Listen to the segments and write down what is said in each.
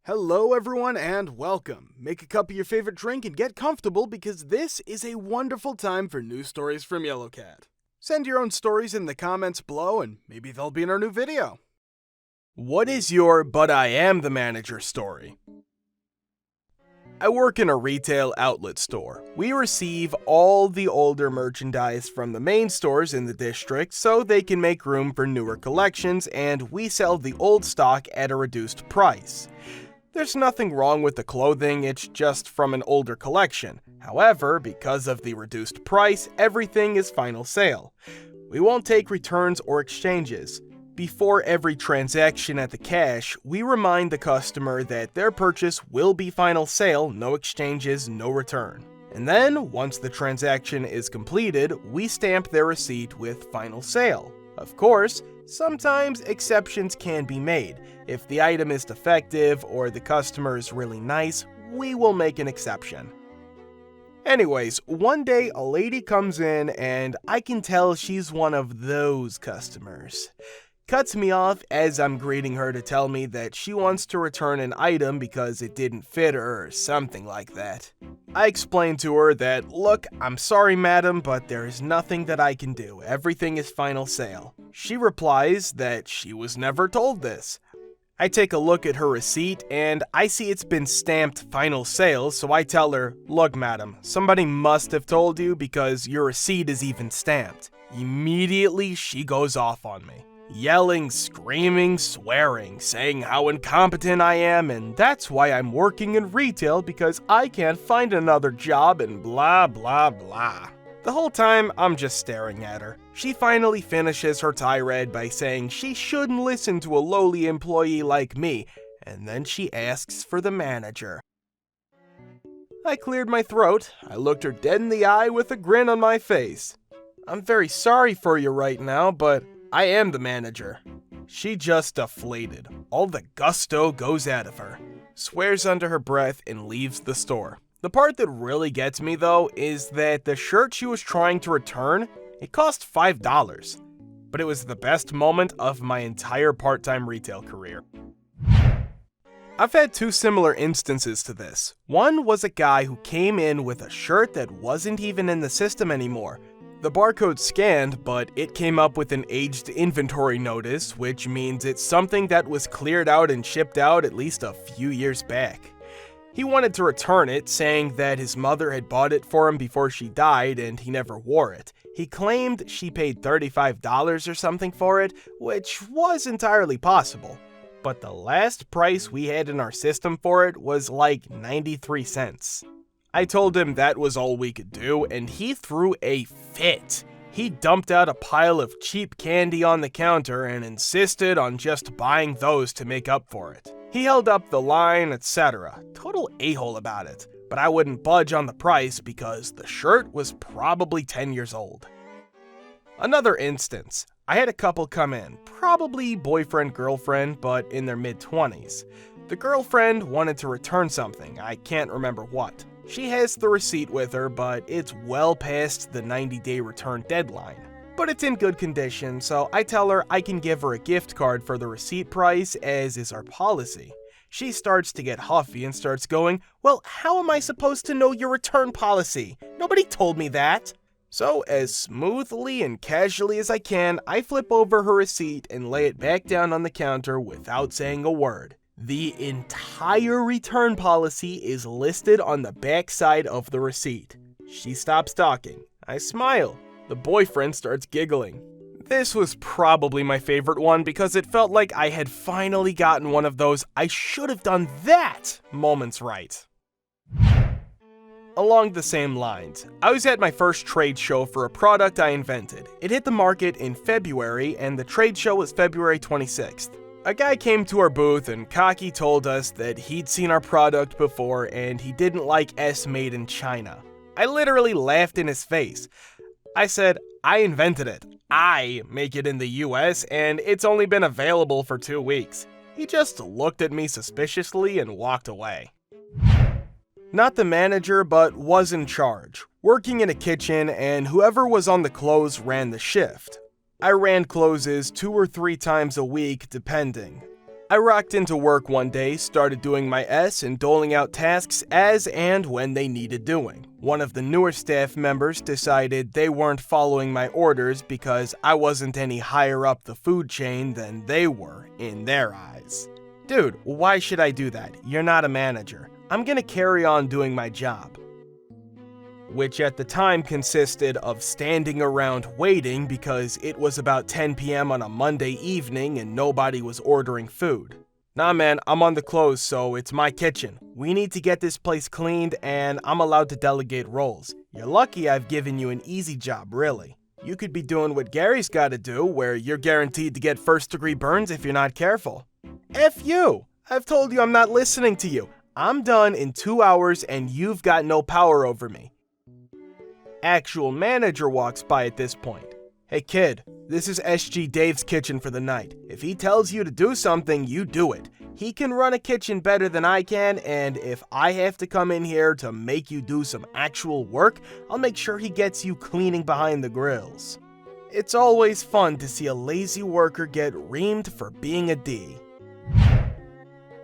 Hello everyone and welcome. Make a cup of your favorite drink and get comfortable because this is a wonderful time for news stories from Yellow Cat. Send your own stories in the comments below and maybe they'll be in our new video. What is your "but I am the manager" story? I work in a retail outlet store. We receive all the older merchandise from the main stores in the district so they can make room for newer collections, and we sell the old stock at a reduced price. There's nothing wrong with the clothing, it's just from an older collection. However, because of the reduced price, everything is final sale. We won't take returns or exchanges. Before every transaction at the cash, we remind the customer that their purchase will be final sale, no exchanges, no return. And then, once the transaction is completed, we stamp their receipt with final sale. Of course, sometimes exceptions can be made. If the item is defective or the customer is really nice, we will make an exception. Anyways, one day a lady comes in and I can tell she's one of those customers. Cuts me off as I'm greeting her to tell me that she wants to return an item because it didn't fit her or something like that. I explain to her that, look, I'm sorry madam, but there is nothing that I can do. Everything is final sale. She replies that she was never told this. I take a look at her receipt and I see it's been stamped final sale, so I tell her, look madam, somebody must have told you because your receipt is even stamped. Immediately she goes off on me. Yelling, screaming, swearing, saying how incompetent I am, and that's why I'm working in retail because I can't find another job and blah blah blah. The whole time, I'm just staring at her. She finally finishes her tirade by saying she shouldn't listen to a lowly employee like me, and then she asks for the manager. I cleared my throat. I looked her dead in the eye with a grin on my face. I'm very sorry for you right now, but I am the manager. She just deflated. All the gusto goes out of her. Swears under her breath and leaves the store. The part that really gets me though is that the shirt she was trying to return, it cost $5. But it was the best moment of my entire part-time retail career. I've had two similar instances to this. One was a guy who came in with a shirt that wasn't even in the system anymore. The barcode scanned, but it came up with an aged inventory notice, which means it's something that was cleared out and shipped out at least a few years back. He wanted to return it, saying that his mother had bought it for him before she died and he never wore it. He claimed she paid $35 or something for it, which was entirely possible. But the last price we had in our system for it was like 93 cents. I told him that was all we could do, and he threw a fit. He dumped out a pile of cheap candy on the counter and insisted on just buying those to make up for it. He held up the line, etc. Total a-hole about it, but I wouldn't budge on the price because the shirt was probably 10 years old. Another instance, I had a couple come in, probably boyfriend-girlfriend, but in their mid-20s. The girlfriend wanted to return something, I can't remember what. She has the receipt with her, but it's well past the 90-day return deadline. But it's in good condition, so I tell her I can give her a gift card for the receipt price, as is our policy. She starts to get huffy and starts going, well, how am I supposed to know your return policy? Nobody told me that. So, as smoothly and casually as I can, I flip over her receipt and lay it back down on the counter without saying a word. The entire return policy is listed on the back side of the receipt. She stops talking. I smile. The boyfriend starts giggling. This was probably my favorite one because it felt like I had finally gotten one of those "I should have done that" moments right. Along the same lines, I was at my first trade show for a product I invented. It hit the market in February and the trade show was February 26th. A guy came to our booth and cocky told us that he'd seen our product before and he didn't like S made in China. I literally laughed in his face. I said, I invented it. I make it in the US and it's only been available for 2 weeks. He just looked at me suspiciously and walked away. Not the manager, but was in charge, working in a kitchen, and whoever was on the clothes ran the shift. I ran closes 2 or 3 times a week, depending. I rocked into work one day, started doing my S and doling out tasks as and when they needed doing. One of the newer staff members decided they weren't following my orders because I wasn't any higher up the food chain than they were in their eyes. Dude, why should I do that? You're not a manager. I'm gonna carry on doing my job. Which at the time consisted of standing around waiting because it was about 10 p.m. on a Monday evening and nobody was ordering food. Nah man, I'm on the close, so it's my kitchen. We need to get this place cleaned and I'm allowed to delegate roles. You're lucky I've given you an easy job, really. You could be doing what Gary's gotta do, where you're guaranteed to get first-degree burns if you're not careful. F you! I've told you I'm not listening to you. I'm done in 2 hours and you've got no power over me. Actual manager walks by at this point. Hey kid, this is SG Dave's kitchen for the night. If he tells you to do something, you do it. He can run a kitchen better than I can, and if I have to come in here to make you do some actual work, I'll make sure he gets you cleaning behind the grills. It's always fun to see a lazy worker get reamed for being a D.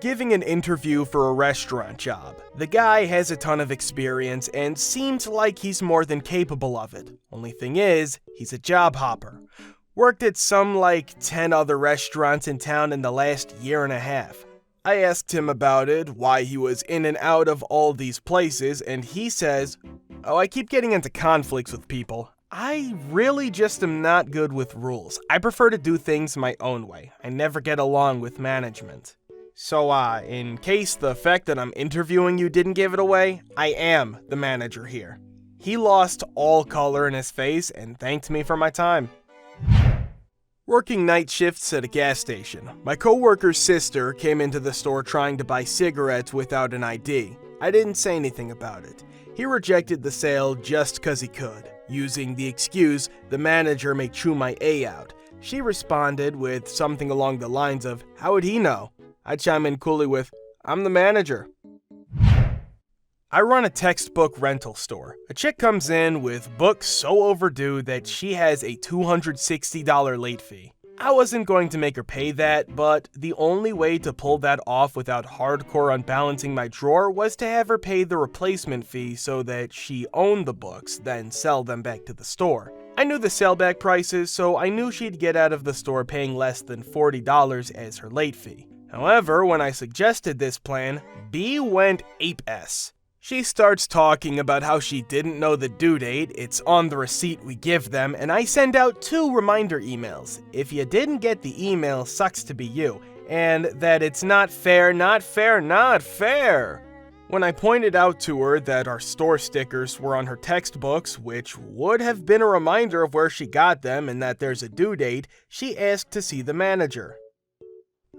Giving an interview for a restaurant job. The guy has a ton of experience and seems like he's more than capable of it. Only thing is, he's a job hopper. Worked at some 10 other restaurants in town in the last year and a half. I asked him about it, why he was in and out of all these places, and he says, "Oh, I keep getting into conflicts with people. I really just am not good with rules. I prefer to do things my own way. I never get along with management." So, in case the fact that I'm interviewing you didn't give it away, I am the manager here. He lost all color in his face and thanked me for my time. Working night shifts at a gas station. My coworker's sister came into the store trying to buy cigarettes without an ID. I didn't say anything about it. He rejected the sale just cause he could, using the excuse the manager may chew my A out. She responded with something along the lines of, "How would he know?" I chime in coolly with, "I'm the manager." I run a textbook rental store. A chick comes in with books so overdue that she has a $260 late fee. I wasn't going to make her pay that, but the only way to pull that off without hardcore unbalancing my drawer was to have her pay the replacement fee so that she owned the books, then sell them back to the store. I knew the sale back prices, so I knew she'd get out of the store paying less than $40 as her late fee. However, when I suggested this plan, B went ape-s. She starts talking about how she didn't know the due date, it's on the receipt we give them, and I send out 2 reminder emails. If you didn't get the email, sucks to be you, and that it's not fair, not fair, not fair. When I pointed out to her that our store stickers were on her textbooks, which would have been a reminder of where she got them and that there's a due date, she asked to see the manager.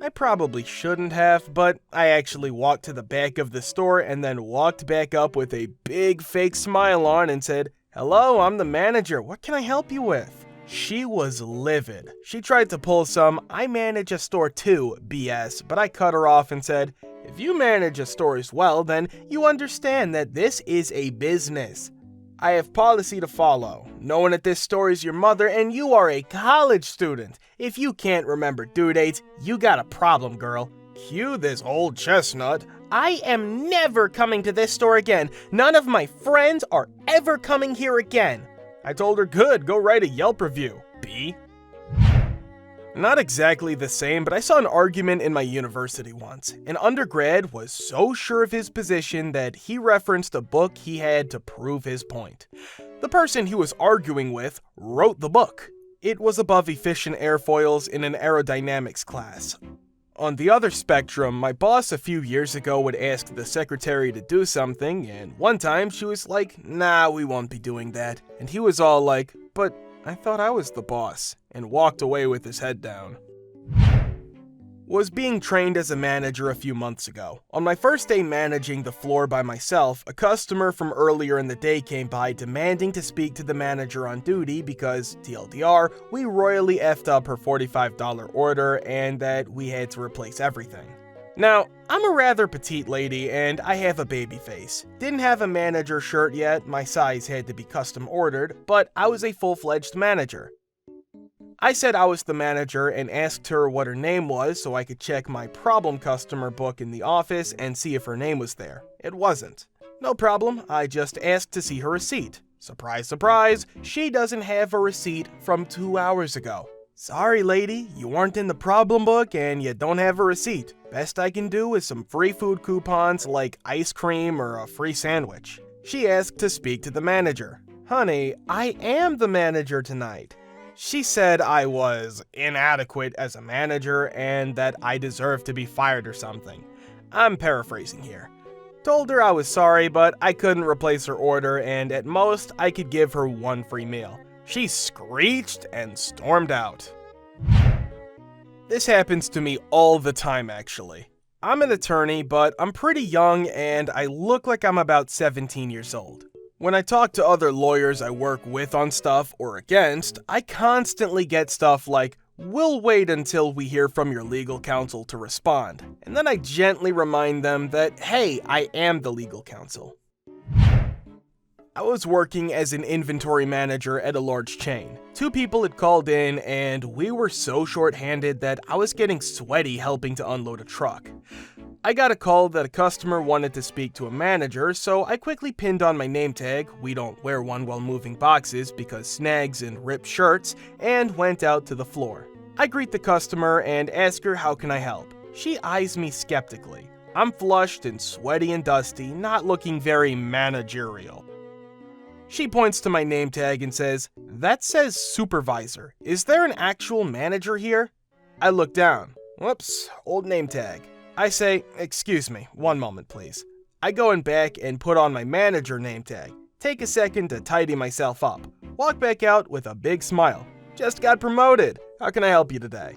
I probably shouldn't have, but I actually walked to the back of the store and then walked back up with a big fake smile on and said, "Hello, I'm the manager. What can I help you with?" She was livid. She tried to pull some "I manage a store too" BS, but I cut her off and said, "If you manage a store as well, then you understand that this is a business. I have policy to follow. No one at this store is your mother, and you are a college student. If you can't remember due dates, you got a problem, girl." Cue this old chestnut. "I am never coming to this store again. None of my friends are ever coming here again." I told her, "Good, go write a Yelp review, B." Not exactly the same, but I saw an argument in my university once. An undergrad was so sure of his position that he referenced a book he had to prove his point. The person he was arguing with wrote the book. It was above efficient airfoils in an aerodynamics class. On the other spectrum, my boss a few years ago would ask the secretary to do something, and one time she was like, "Nah, we won't be doing that." And he was all like, "But I thought I was the boss," and walked away with his head down. Was being trained as a manager a few months ago. On my first day managing the floor by myself, a customer from earlier in the day came by demanding to speak to the manager on duty because, TLDR, we royally effed up her $45 order and that we had to replace everything. Now, I'm a rather petite lady and I have a baby face. Didn't have a manager shirt yet, my size had to be custom ordered, but I was a full-fledged manager. I said I was the manager and asked her what her name was so I could check my problem customer book in the office and see if her name was there. It wasn't. No problem, I just asked to see her receipt. Surprise, surprise, she doesn't have a receipt from 2 hours ago. Sorry lady, you weren't in the problem book and you don't have a receipt. Best I can do is some free food coupons like ice cream or a free sandwich. She asked to speak to the manager. Honey, I am the manager tonight. She said I was inadequate as a manager and that I deserved to be fired or something. I'm paraphrasing here. Told her I was sorry, but I couldn't replace her order and at most I could give her one free meal. She screeched and stormed out. This happens to me all the time actually. I'm an attorney, but I'm pretty young and I look like I'm about 17 years old. When I talk to other lawyers I work with on stuff or against, I constantly get stuff like, "We'll wait until we hear from your legal counsel to respond." And then I gently remind them that, hey, I am the legal counsel. I was working as an inventory manager at a large chain. 2 people had called in and we were so short-handed that I was getting sweaty helping to unload a truck. I got a call that a customer wanted to speak to a manager, so I quickly pinned on my name tag, we don't wear one while moving boxes because snags and ripped shirts, and went out to the floor. I greet the customer and ask her how can I help. She eyes me skeptically. I'm flushed and sweaty and dusty, not looking very managerial. She points to my name tag and says, "That says supervisor. Is there an actual manager here?" I look down. Whoops, old name tag. I say, "Excuse me, one moment please." I go in back and put on my manager name tag. Take a second to tidy myself up. Walk back out with a big smile. Just got promoted. How can I help you today?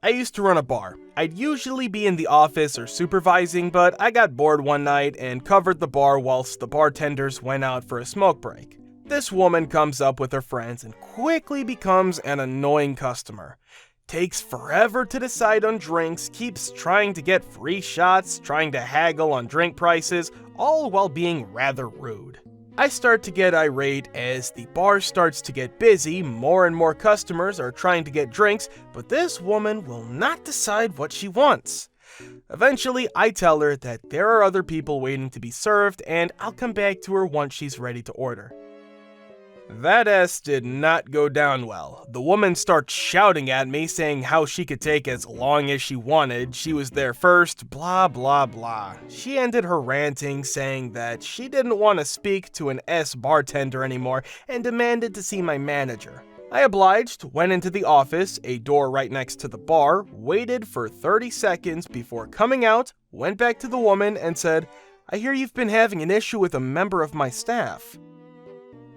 I used to run a bar. I'd usually be in the office or supervising, but I got bored one night and covered the bar whilst the bartenders went out for a smoke break. This woman comes up with her friends and quickly becomes an annoying customer. Takes forever to decide on drinks, keeps trying to get free shots, trying to haggle on drink prices, all while being rather rude. I start to get irate as the bar starts to get busy, more and more customers are trying to get drinks, but this woman will not decide what she wants. Eventually, I tell her that there are other people waiting to be served and I'll come back to her once she's ready to order. That did not go down well. The woman starts shouting at me, saying how she could take as long as she wanted, she was there first, blah blah blah. She ended her ranting, saying that she didn't want to speak to an bartender anymore and demanded to see my manager. I obliged, went into the office, a door right next to the bar, waited for 30 seconds before coming out, went back to the woman and said, "I hear you've been having an issue with a member of my staff."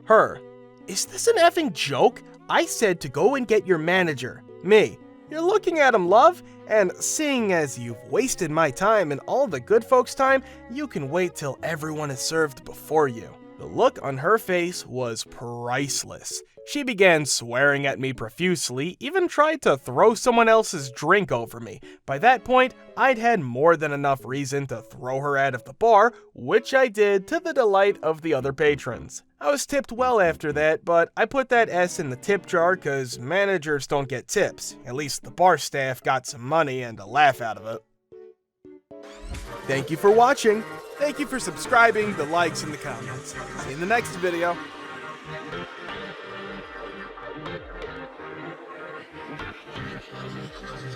Her. "Is this an effing joke? I said to go and get your manager." Me. "You're looking at him, love, and seeing as you've wasted my time and all the good folks' time, you can wait till everyone is served before you." The look on her face was priceless. She began swearing at me profusely, even tried to throw someone else's drink over me. By that point, I'd had more than enough reason to throw her out of the bar, which I did to the delight of the other patrons. I was tipped well after that, but I put that S in the tip jar cause managers don't get tips. At least the bar staff got some money and a laugh out of it. Thank you for watching. Thank you for subscribing, the likes, and the comments. See you in the next video.